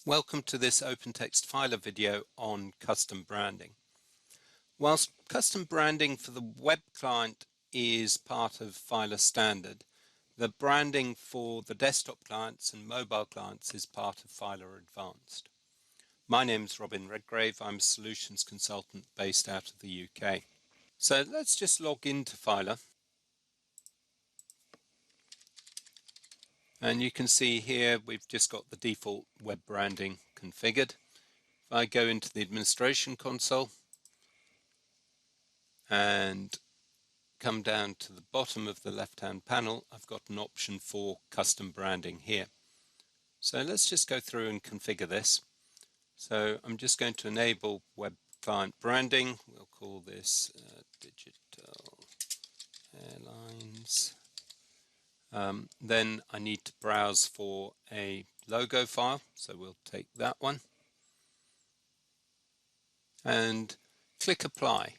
Welcome to this OpenText Filr video on custom branding. Whilst custom branding for the web client is part of Filr standard, the branding for the desktop clients and mobile clients is part of Filr Advanced. My name is Robin Redgrave. I'm a solutions consultant based out of the UK. So let's just log into Filr. And you can see here we've just got the default web branding configured. If I go into the administration console and come down to the bottom of the left-hand panel, I've got an option for custom branding here. So let's just go through and configure this. So I'm just going to enable web client branding. We'll call this digital airlines. Then I need to browse for a logo file, so we'll take that one and click apply.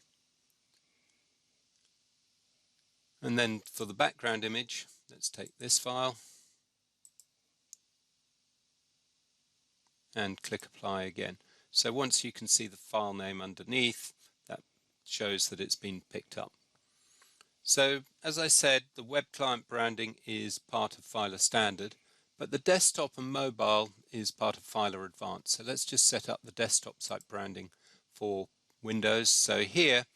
And then for the background image, let's take this file and click apply again. So once you can see the file name underneath, that shows that it's been picked up. So as I said, the web client branding is part of Filr standard, but the desktop and mobile is part of Filr Advanced. So let's just set up the desktop site branding for Windows. So here,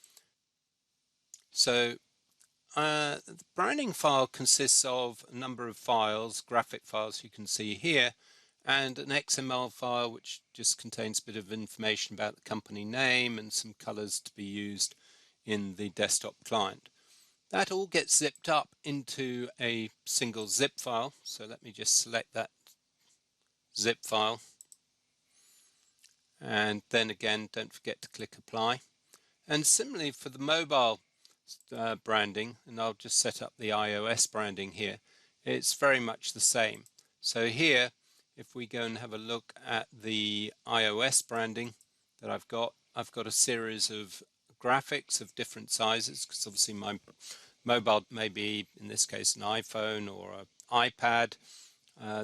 the branding file consists of a number of files, graphic files you can see here, and an XML file which just contains a bit of information about the company name and some colors to be used in the desktop client. That all gets zipped up into a single zip file. So let me just select that zip file. And then again, don't forget to click apply. And similarly for the mobile branding, and I'll just set up the iOS branding here, it's very much the same. So here, if we go and have a look at the iOS branding that I've got a series of graphics of different sizes, because obviously my mobile may be, in this case, an iPhone or an iPad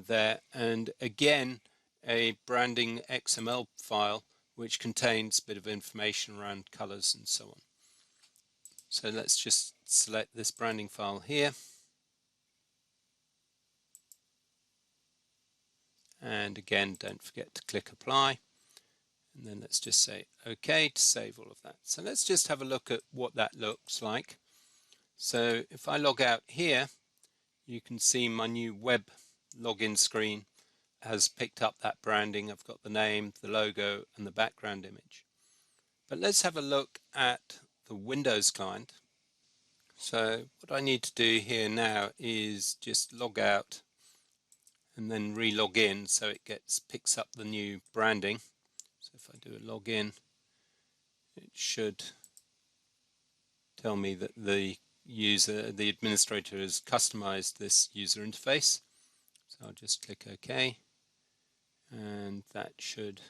there, and again a branding XML file which contains a bit of information around colors and so on. So let's just select this branding file here, and again don't forget to click apply, and then let's just say OK to save all of that. So let's just have a look at what that looks like. So if I log out here, you can see my new web login screen has picked up that branding. I've got the name, the logo, and the background image. But let's have a look at the Windows client. So what I need to do here now is just log out and then re-log in so it picks up the new branding. So if I do a login, it should tell me that the administrator has customized this user interface. So I'll just click OK, and that should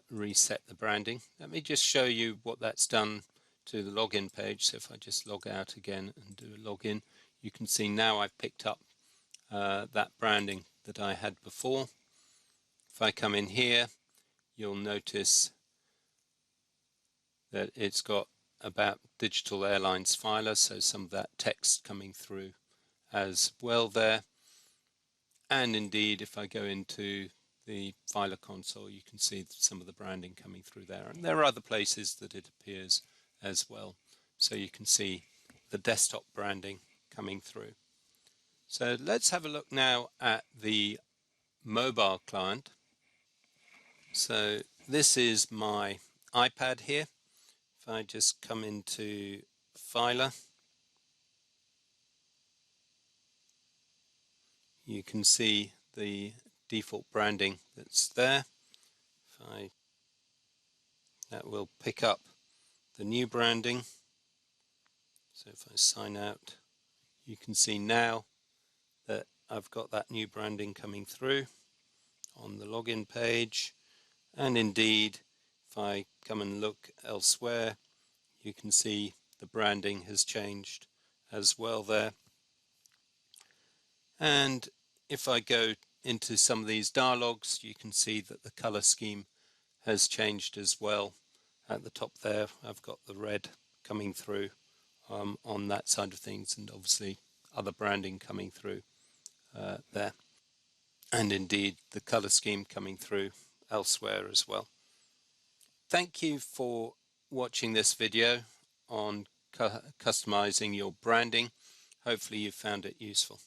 reset the branding. Let me just show you what that's done to the login page. So if I just log out again and do a login, you can see now I've picked up that branding that I had before. If I come in here, you'll notice that it's got about digital airlines filer, so some of that text coming through as well there. And indeed, if I go into the Filr console, you can see some of the branding coming through there. And there are other places that it appears as well. So you can see the desktop branding coming through. So let's have a look now at the mobile client. So this is my iPad here. If I just come into Filr, you can see the default branding that's there. That will pick up the new branding. So if I sign out, you can see now that I've got that new branding coming through on the login page. And indeed, if I come and look elsewhere, you can see the branding has changed as well there. And if I go into some of these dialogues, you can see that the color scheme has changed as well. At the top there, I've got the red coming through on that side of things, and obviously other branding coming through there, and indeed the color scheme coming through elsewhere as well. Thank you for watching this video on customizing your branding. Hopefully you found it useful.